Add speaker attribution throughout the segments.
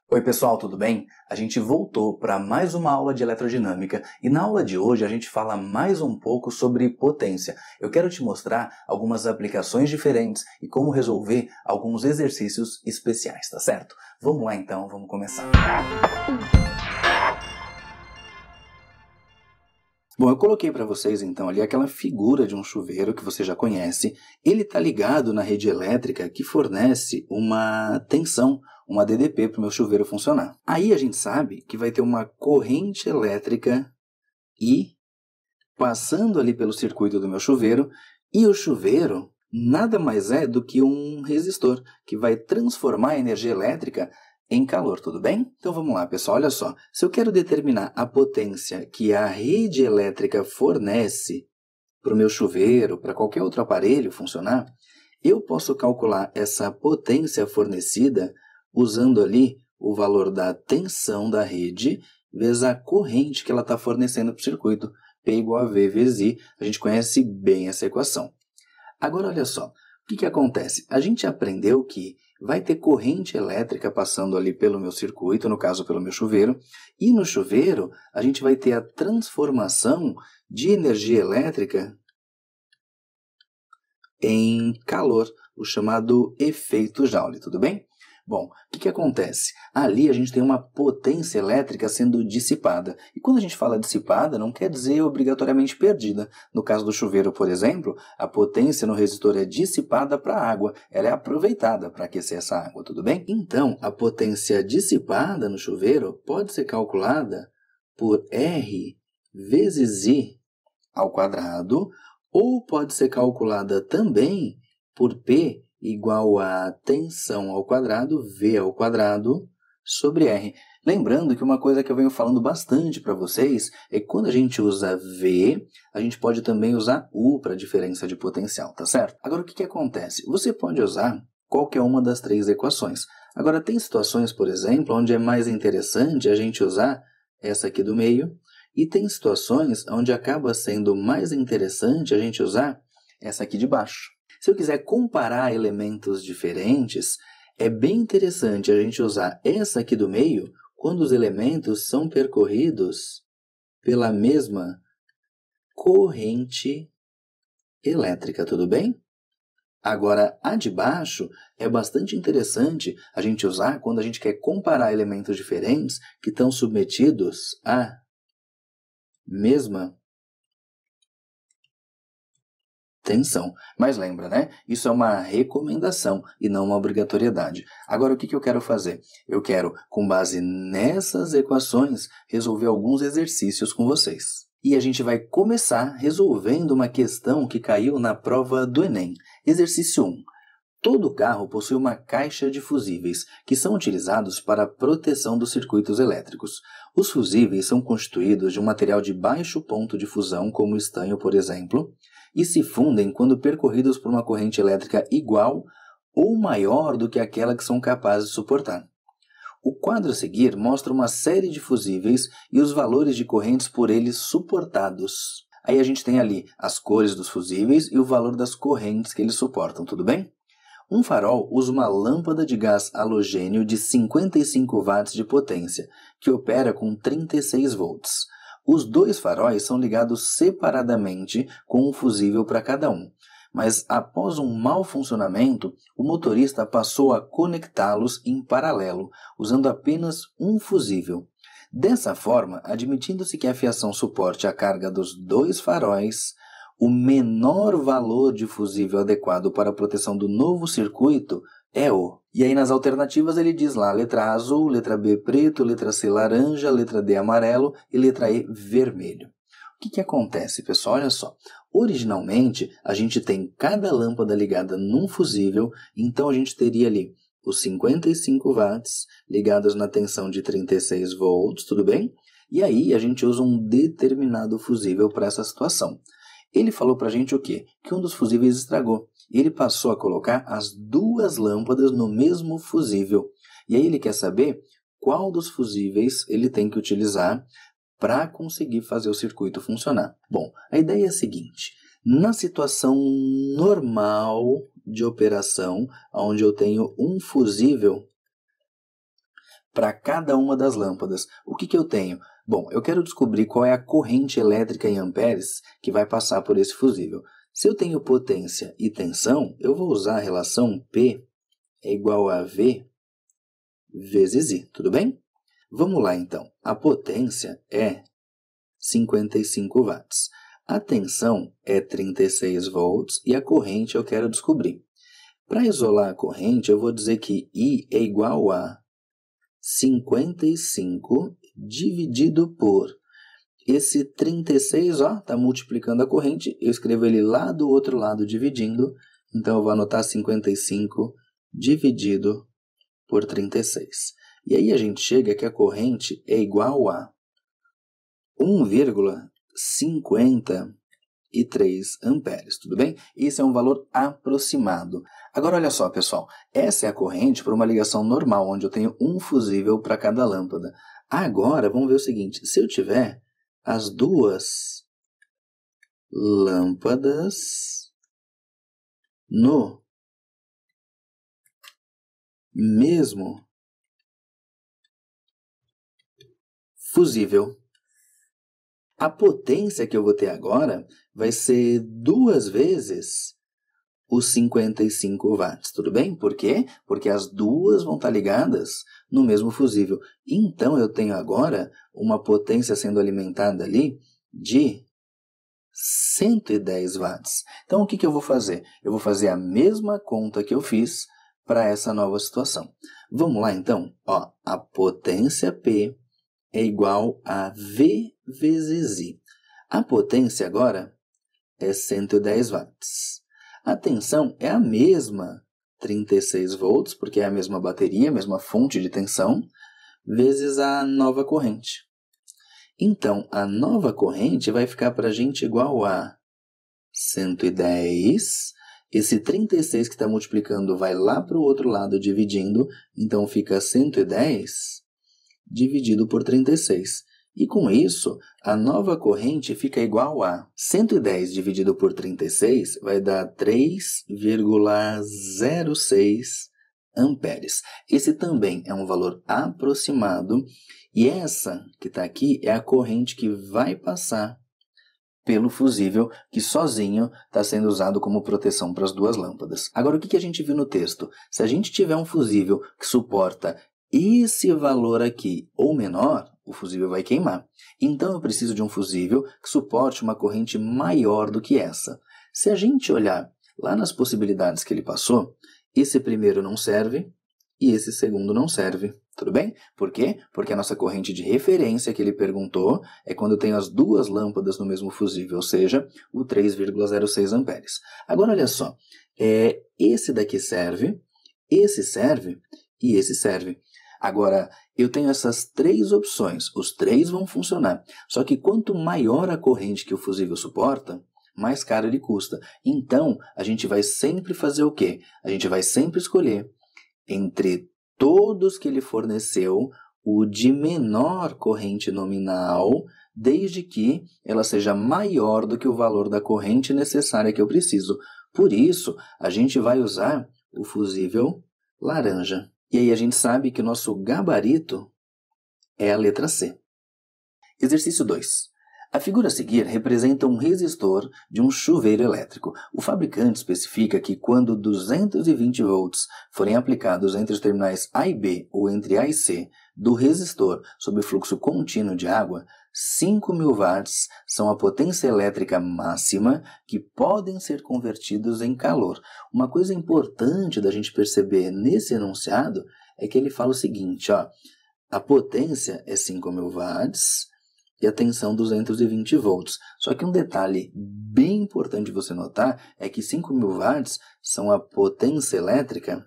Speaker 1: Oi pessoal, tudo bem? A gente voltou para mais uma aula de eletrodinâmica e na aula de hoje a gente fala mais um pouco sobre potência. Eu quero te mostrar algumas aplicações diferentes e como resolver alguns exercícios especiais, tá certo? Vamos lá então, vamos começar. Bom, eu coloquei para vocês então ali aquela figura de um chuveiro que você já conhece. Ele está ligado na rede elétrica que fornece uma tensão, uma DDP para o meu chuveiro funcionar. Aí a gente sabe que vai ter uma corrente elétrica I passando ali pelo circuito do meu chuveiro, e o chuveiro nada mais é do que um resistor que vai transformar a energia elétrica em calor, tudo bem? Então vamos lá, pessoal, olha só. Se eu quero determinar a potência que a rede elétrica fornece para o meu chuveiro, para qualquer outro aparelho funcionar, eu posso calcular essa potência fornecida usando ali o valor da tensão da rede vezes a corrente que ela está fornecendo para o circuito. P igual a V vezes I, a gente conhece bem essa equação. Agora olha só, o que acontece? A gente aprendeu que vai ter corrente elétrica passando ali pelo meu circuito, no caso pelo meu chuveiro, e no chuveiro a gente vai ter a transformação de energia elétrica em calor, o chamado efeito Joule, tudo bem? Bom, o que acontece? Ali a gente tem uma potência elétrica sendo dissipada. E quando a gente fala dissipada, não quer dizer obrigatoriamente perdida. No caso do chuveiro, por exemplo, a potência no resistor é dissipada para a água. Ela é aproveitada para aquecer essa água, tudo bem? Então, a potência dissipada no chuveiro pode ser calculada por R vezes I ao quadrado, ou pode ser calculada também por P igual a tensão ao quadrado, V ao quadrado, sobre R. Lembrando que uma coisa que eu venho falando bastante para vocês é que quando a gente usa V, a gente pode também usar U para diferença de potencial, tá certo? Agora, o que acontece? Você pode usar qualquer uma das três equações. Agora, tem situações, por exemplo, onde é mais interessante a gente usar essa aqui do meio, e tem situações onde acaba sendo mais interessante a gente usar essa aqui de baixo. Se eu quiser comparar elementos diferentes, é bem interessante a gente usar essa aqui do meio quando os elementos são percorridos pela mesma corrente elétrica, tudo bem? Agora, a de baixo é bastante interessante a gente usar quando a gente quer comparar elementos diferentes que estão submetidos à mesma tensão. Mas lembra, né? Isso é uma recomendação e não uma obrigatoriedade. Agora, o que eu quero fazer? Eu quero, com base nessas equações, resolver alguns exercícios com vocês. E a gente vai começar resolvendo uma questão que caiu na prova do Enem. Exercício 1. Todo carro possui uma caixa de fusíveis, que são utilizados para a proteção dos circuitos elétricos. Os fusíveis são constituídos de um material de baixo ponto de fusão, como o estanho, por exemplo, e se fundem quando percorridos por uma corrente elétrica igual ou maior do que aquela que são capazes de suportar. O quadro a seguir mostra uma série de fusíveis e os valores de correntes por eles suportados. Aí a gente tem ali as cores dos fusíveis e o valor das correntes que eles suportam, tudo bem? Um farol usa uma lâmpada de gás halogênio de 55 watts de potência, que opera com 36 volts. Os dois faróis são ligados separadamente com um fusível para cada um, mas após um mau funcionamento, o motorista passou a conectá-los em paralelo, usando apenas um fusível. Dessa forma, admitindo-se que a fiação suporte a carga dos dois faróis, o menor valor de fusível adequado para a proteção do novo circuito é o. E aí nas alternativas ele diz lá, letra A azul, letra B preto, letra C laranja, letra D amarelo e letra E vermelho. O que acontece, pessoal? Olha só. Originalmente, a gente tem cada lâmpada ligada num fusível, então a gente teria ali os 55 watts ligados na tensão de 36 volts, tudo bem? E aí a gente usa um determinado fusível para essa situação. Ele falou para a gente o quê? Que um dos fusíveis estragou. E ele passou a colocar as duas lâmpadas no mesmo fusível. E aí ele quer saber qual dos fusíveis ele tem que utilizar para conseguir fazer o circuito funcionar. Bom, a ideia é a seguinte. Na situação normal de operação, onde eu tenho um fusível para cada uma das lâmpadas. O que eu tenho? Bom, eu quero descobrir qual é a corrente elétrica em amperes que vai passar por esse fusível. Se eu tenho potência e tensão, eu vou usar a relação P é igual a V vezes I, tudo bem? Vamos lá então. A potência é 55 watts. A tensão é 36 volts e a corrente eu quero descobrir. Para isolar a corrente, eu vou dizer que I é igual a 55 dividido por esse 36, ó, está multiplicando a corrente, eu escrevo ele lá do outro lado dividindo, então eu vou anotar 55 dividido por 36. E aí a gente chega que a corrente é igual a 1,53 amperes, tudo bem? Esse é um valor aproximado. Agora olha só, pessoal, essa é a corrente para uma ligação normal, onde eu tenho um fusível para cada lâmpada. Agora, vamos ver o seguinte, se eu tiver as duas lâmpadas no mesmo fusível, a potência que eu vou ter agora vai ser 2 vezes os 55 watts, tudo bem? Por quê? Porque as duas vão estar ligadas no mesmo fusível. Então, eu tenho agora uma potência sendo alimentada ali de 110 watts. Então, o que eu vou fazer? Eu vou fazer a mesma conta que eu fiz para essa nova situação. Vamos lá, então? Ó, a potência P é igual a V vezes I. A potência agora é 110 watts. A tensão é a mesma, 36 volts, porque é a mesma bateria, a mesma fonte de tensão, vezes a nova corrente. Então, a nova corrente vai ficar para a gente igual a 110. Esse 36 que está multiplicando vai lá para o outro lado dividindo, então fica 110 dividido por 36. E com isso, a nova corrente fica igual a 110 dividido por 36 vai dar 3,06 amperes. Esse também é um valor aproximado e essa que está aqui é a corrente que vai passar pelo fusível que sozinho está sendo usado como proteção para as duas lâmpadas. Agora, o que a gente viu no texto? Se a gente tiver um fusível que suporta esse valor aqui ou menor, o fusível vai queimar. Então, eu preciso de um fusível que suporte uma corrente maior do que essa. Se a gente olhar lá nas possibilidades que ele passou, esse primeiro não serve e esse segundo não serve. Tudo bem? Por quê? Porque a nossa corrente de referência que ele perguntou é quando eu tenho as duas lâmpadas no mesmo fusível, ou seja, o 3,06 amperes. Agora, olha só, esse daqui serve, esse serve e esse serve. Agora, eu tenho essas três opções, os três vão funcionar. Só que quanto maior a corrente que o fusível suporta, mais caro ele custa. Então, a gente vai sempre fazer o quê? A gente vai sempre escolher entre todos que ele forneceu o de menor corrente nominal, desde que ela seja maior do que o valor da corrente necessária que eu preciso. Por isso, a gente vai usar o fusível laranja. E aí a gente sabe que o nosso gabarito é a letra C. Exercício 2. A figura a seguir representa um resistor de um chuveiro elétrico. O fabricante especifica que quando 220 volts forem aplicados entre os terminais A e B ou entre A e C do resistor sob fluxo contínuo de água, 5.000 watts são a potência elétrica máxima que podem ser convertidos em calor. Uma coisa importante da gente perceber nesse enunciado é que ele fala o seguinte, ó, a potência é 5.000 watts, e a tensão 220 volts. Só que um detalhe bem importante de você notar é que 5.000 watts são a potência elétrica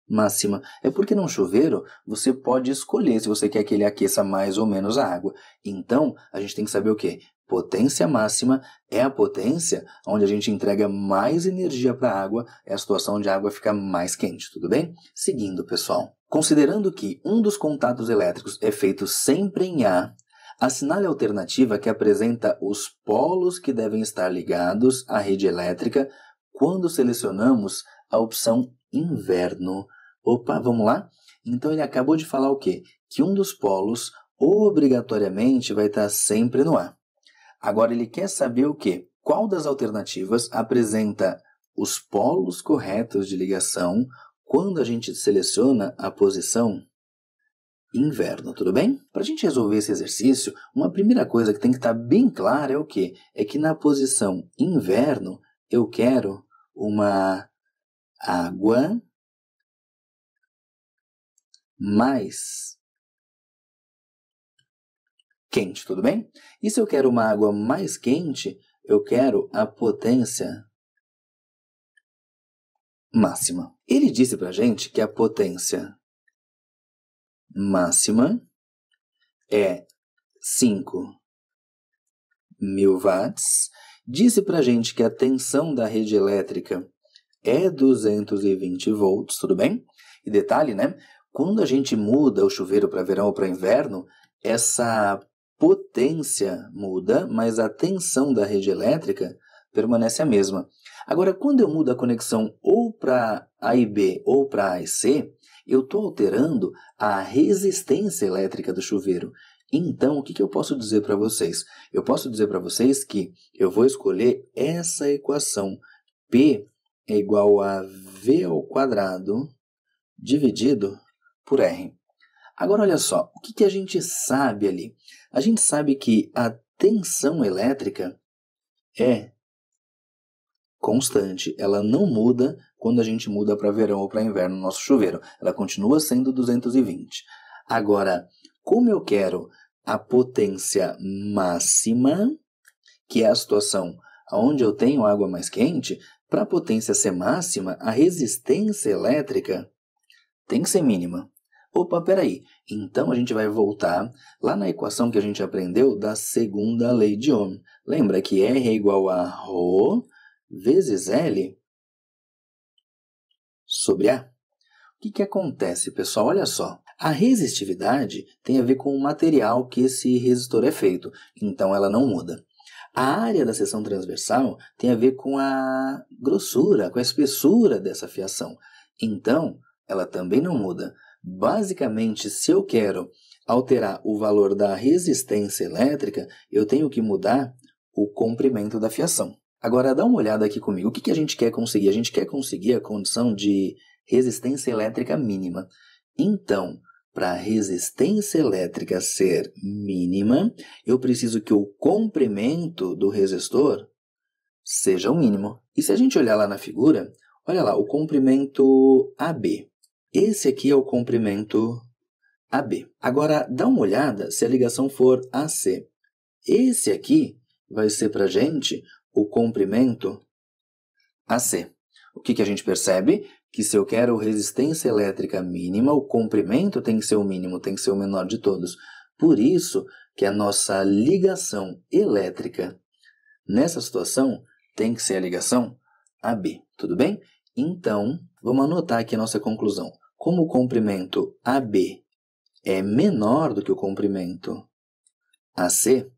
Speaker 1: máxima. É porque num chuveiro você pode escolher se você quer que ele aqueça mais ou menos a água. Então, a gente tem que saber o quê? Potência máxima é a potência onde a gente entrega mais energia para a água, é a situação onde a água fica mais quente, tudo bem? Seguindo, pessoal. Considerando que um dos contatos elétricos é feito sempre em A, assinale a alternativa que apresenta os polos que devem estar ligados à rede elétrica quando selecionamos a opção inverno. Opa, vamos lá? Então ele acabou de falar o quê? Que um dos polos obrigatoriamente vai estar sempre no A. Agora ele quer saber o quê? Qual das alternativas apresenta os polos corretos de ligação quando a gente seleciona a posição inverno, tudo bem? Para a gente resolver esse exercício, uma primeira coisa que tem que estar bem clara é o quê? É que na posição inverno eu quero uma água mais quente, tudo bem? E se eu quero uma água mais quente, eu quero a potência máxima. Ele disse para a gente que a potência máxima é 5.000 watts. Disse para a gente que a tensão da rede elétrica é 220 volts, tudo bem? E detalhe, né? Quando a gente muda o chuveiro para verão ou para inverno, essa potência muda, mas a tensão da rede elétrica permanece a mesma. Agora, quando eu mudo a conexão ou para A e B ou para A e C, eu estou alterando a resistência elétrica do chuveiro. Então, o que eu posso dizer para vocês? Eu posso dizer para vocês que eu vou escolher essa equação. P é igual a V ao quadrado dividido por R. Agora, olha só, o que a gente sabe ali? A gente sabe que a tensão elétrica é constante. Ela não muda quando a gente muda para verão ou para inverno no nosso chuveiro. Ela continua sendo 220. Agora, como eu quero a potência máxima, que é a situação onde eu tenho água mais quente, para a potência ser máxima, a resistência elétrica tem que ser mínima. Opa, peraí. Então a gente vai voltar lá na equação que a gente aprendeu da segunda lei de Ohm. Lembra que R é igual a ρ vezes L sobre A. O que acontece, pessoal? Olha só. A resistividade tem a ver com o material que esse resistor é feito, então ela não muda. A área da seção transversal tem a ver com a grossura, com a espessura dessa fiação, então ela também não muda. Basicamente, se eu quero alterar o valor da resistência elétrica, eu tenho que mudar o comprimento da fiação. Agora, dá uma olhada aqui comigo. O que a gente quer conseguir? A gente quer conseguir a condição de resistência elétrica mínima. Então, para a resistência elétrica ser mínima, eu preciso que o comprimento do resistor seja o mínimo. E se a gente olhar lá na figura, olha lá, o comprimento AB. Esse aqui é o comprimento AB. Agora, dá uma olhada se a ligação for AC. Esse aqui vai ser para a gente o comprimento AC. O que a gente percebe? Que se eu quero resistência elétrica mínima, o comprimento tem que ser o mínimo, tem que ser o menor de todos. Por isso que a nossa ligação elétrica nessa situação tem que ser a ligação AB. Tudo bem? Então, vamos anotar aqui a nossa conclusão. Como o comprimento AB é menor do que o comprimento AC,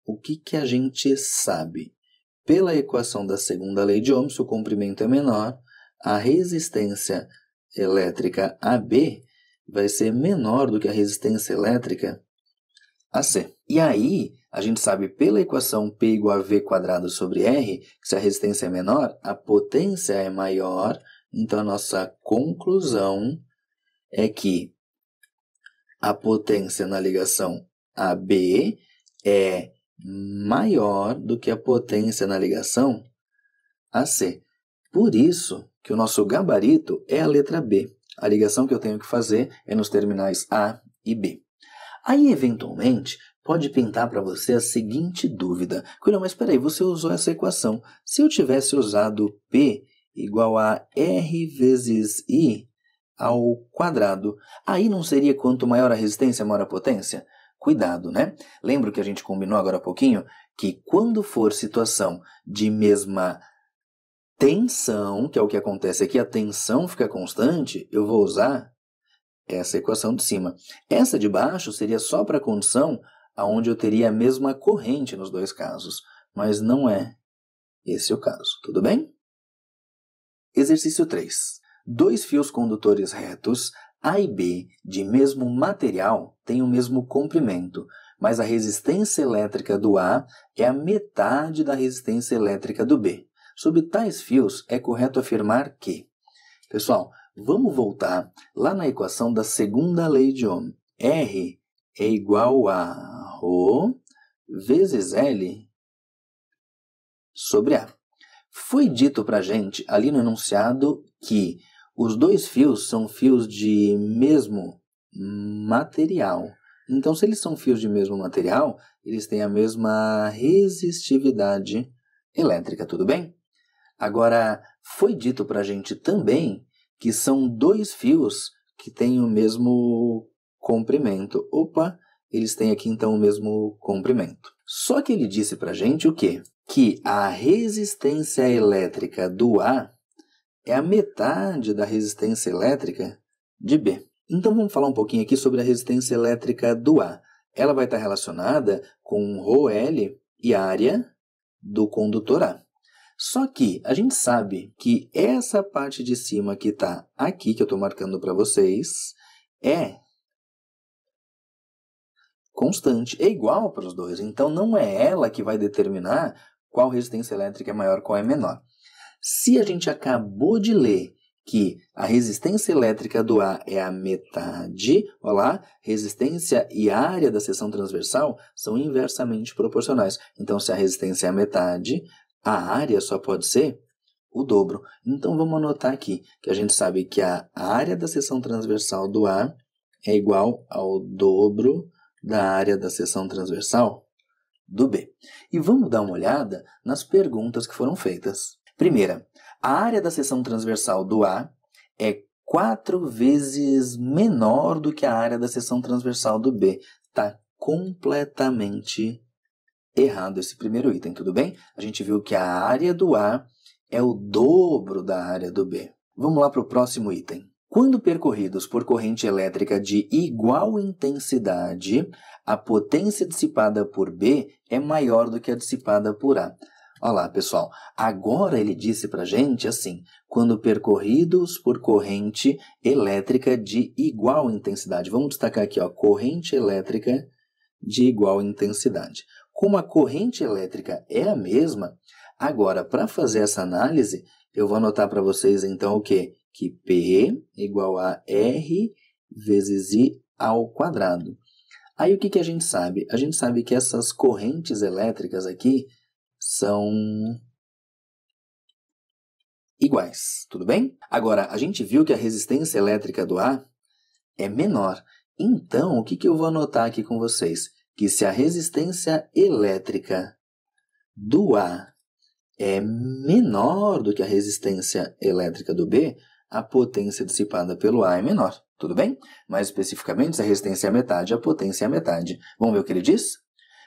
Speaker 1: o que a gente sabe? Pela equação da segunda lei de Ohm, se o comprimento é menor, a resistência elétrica AB vai ser menor do que a resistência elétrica AC. E aí, a gente sabe pela equação P igual a V quadrado sobre R, que se a resistência é menor, a potência é maior. Então, a nossa conclusão é que a potência na ligação AB é maior do que a potência na ligação AC. Por isso que o nosso gabarito é a letra B. A ligação que eu tenho que fazer é nos terminais A e B. Aí, eventualmente, pode pintar para você a seguinte dúvida. Cuidado, mas espera aí, você usou essa equação. Se eu tivesse usado P igual a R vezes I ao quadrado, aí não seria quanto maior a resistência, maior a potência? Cuidado, né? Lembra que a gente combinou agora há pouquinho? Que quando for situação de mesma tensão, que é o que acontece aqui, a tensão fica constante, eu vou usar essa equação de cima. Essa de baixo seria só para a condição onde eu teria a mesma corrente nos dois casos, mas não é esse o caso, tudo bem? Exercício 3. 2 fios condutores retos A e B de mesmo material têm o mesmo comprimento, mas a resistência elétrica do A é a metade da resistência elétrica do B. Sob tais fios, é correto afirmar que... Pessoal, vamos voltar lá na equação da segunda lei de Ohm. R é igual a ρ vezes L sobre A. Foi dito para a gente ali no enunciado que os dois fios são fios de mesmo material. Então, se eles são fios de mesmo material, eles têm a mesma resistividade elétrica, tudo bem? Agora, foi dito para a gente também que são dois fios que têm o mesmo comprimento. Opa, eles têm aqui então o mesmo comprimento. Só que ele disse para a gente o quê? Que a resistência elétrica do A é a metade da resistência elétrica de B. Então vamos falar um pouquinho aqui sobre a resistência elétrica do A. Ela vai estar relacionada com ρL e área do condutor A. Só que a gente sabe que essa parte de cima que está aqui, que eu estou marcando para vocês, é constante, é igual para os dois. Então não é ela que vai determinar qual resistência elétrica é maior, qual é menor. Se a gente acabou de ler que a resistência elétrica do A é a metade, olha lá, resistência e área da seção transversal são inversamente proporcionais. Então, se a resistência é a metade, a área só pode ser o dobro. Então, vamos anotar aqui que a gente sabe que a área da seção transversal do A é igual ao dobro da área da seção transversal do B. E vamos dar uma olhada nas perguntas que foram feitas. Primeira, a área da seção transversal do A é 4 vezes menor do que a área da seção transversal do B. Está completamente errado esse primeiro item, tudo bem? A gente viu que a área do A é o dobro da área do B. Vamos lá para o próximo item. Quando percorridos por corrente elétrica de igual intensidade, a potência dissipada por B é maior do que a dissipada por A. Olha lá, pessoal. Agora ele disse para a gente assim, quando percorridos por corrente elétrica de igual intensidade. Vamos destacar aqui, ó, corrente elétrica de igual intensidade. Como a corrente elétrica é a mesma, agora, para fazer essa análise, eu vou anotar para vocês então o quê? Que P igual a R vezes I ao quadrado. Aí o que a gente sabe? A gente sabe que essas correntes elétricas aqui são iguais, tudo bem? Agora, a gente viu que a resistência elétrica do A é menor. Então, o que eu vou anotar aqui com vocês? Que se a resistência elétrica do A é menor do que a resistência elétrica do B, a potência dissipada pelo A é menor, tudo bem? Mais especificamente, se a resistência é a metade, a potência é a metade. Vamos ver o que ele diz?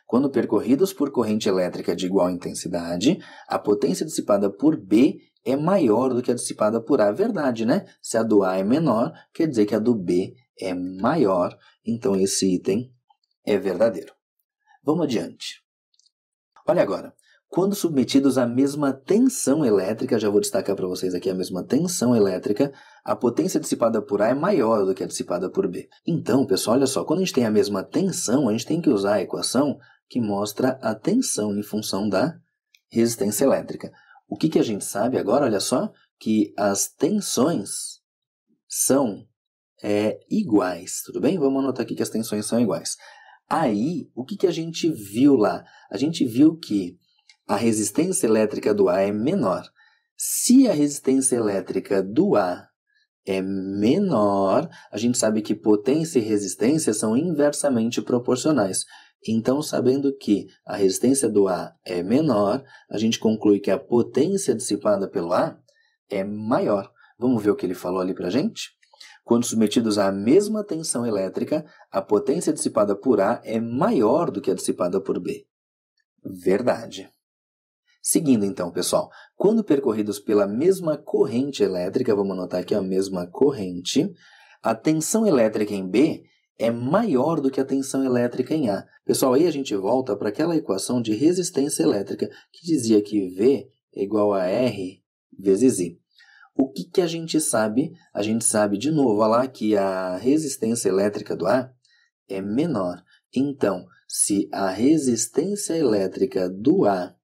Speaker 1: Quando percorridos por corrente elétrica de igual intensidade, a potência dissipada por B é maior do que a dissipada por A. Verdade, né? Se a do A é menor, quer dizer que a do B é maior. Então, esse item é verdadeiro. Vamos adiante. Olha agora. Quando submetidos à mesma tensão elétrica, já vou destacar para vocês aqui a mesma tensão elétrica, a potência dissipada por A é maior do que a dissipada por B. Então, pessoal, olha só, quando a gente tem a mesma tensão, a gente tem que usar a equação que mostra a tensão em função da resistência elétrica. O que a gente sabe agora, olha só, que as tensões são iguais, tudo bem? Vamos anotar aqui que as tensões são iguais. Aí, o que a gente viu lá? A gente viu que a resistência elétrica do A é menor. Se a resistência elétrica do A é menor, a gente sabe que potência e resistência são inversamente proporcionais. Então, sabendo que a resistência do A é menor, a gente conclui que a potência dissipada pelo A é maior. Vamos ver o que ele falou ali para a gente? Quando submetidos à mesma tensão elétrica, a potência dissipada por A é maior do que a dissipada por B. Verdade. Seguindo então, pessoal, quando percorridos pela mesma corrente elétrica, vamos anotar aqui a mesma corrente, a tensão elétrica em B é maior do que a tensão elétrica em A. Pessoal, aí a gente volta para aquela equação de resistência elétrica que dizia que V é igual a R vezes I. O que a gente sabe? A gente sabe, de novo, olha lá, que a resistência elétrica do A é menor. Então, se a resistência elétrica do A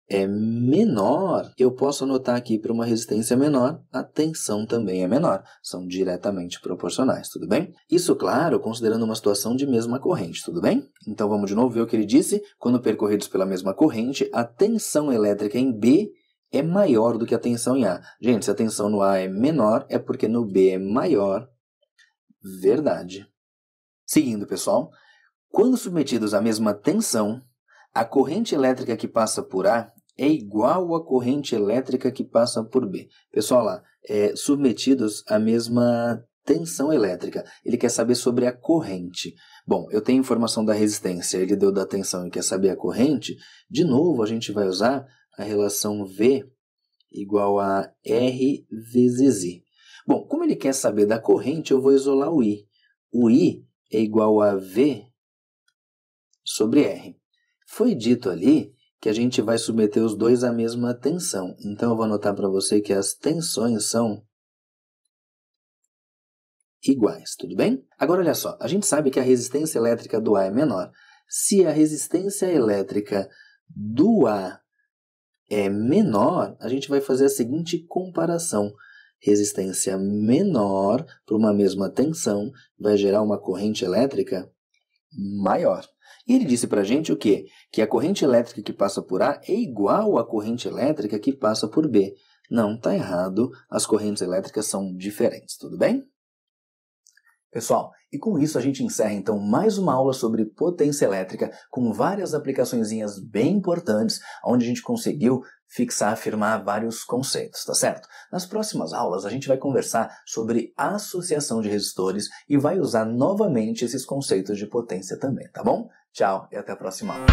Speaker 1: é menor, eu posso anotar aqui para uma resistência menor, a tensão também é menor. São diretamente proporcionais, tudo bem? Isso, claro, considerando uma situação de mesma corrente, tudo bem? Então vamos de novo ver o que ele disse. Quando percorridos pela mesma corrente, a tensão elétrica em B é maior do que a tensão em A. Gente, se a tensão no A é menor, é porque no B é maior. Verdade. Seguindo, pessoal, quando submetidos à mesma tensão, a corrente elétrica que passa por A é igual à corrente elétrica que passa por B. Pessoal, lá, submetidos à mesma tensão elétrica. Ele quer saber sobre a corrente. Bom, eu tenho informação da resistência, ele deu da tensão e quer saber a corrente. De novo, a gente vai usar a relação V igual a R vezes I. Bom, como ele quer saber da corrente, eu vou isolar o I. O I é igual a V sobre R. Foi dito ali que a gente vai submeter os dois à mesma tensão. Então, eu vou anotar para você que as tensões são iguais, tudo bem? Agora, olha só, a gente sabe que a resistência elétrica do A é menor. Se a resistência elétrica do A é menor, a gente vai fazer a seguinte comparação. Resistência menor para uma mesma tensão vai gerar uma corrente elétrica maior. E ele disse para a gente o quê? Que a corrente elétrica que passa por A é igual à corrente elétrica que passa por B. Não, está errado. As correntes elétricas são diferentes, tudo bem? Pessoal, e com isso a gente encerra então mais uma aula sobre potência elétrica com várias aplicaçõezinhas bem importantes, onde a gente conseguiu fixar, afirmar vários conceitos, tá certo? Nas próximas aulas a gente vai conversar sobre associação de resistores e vai usar novamente esses conceitos de potência também, tá bom? Tchau e até a próxima aula.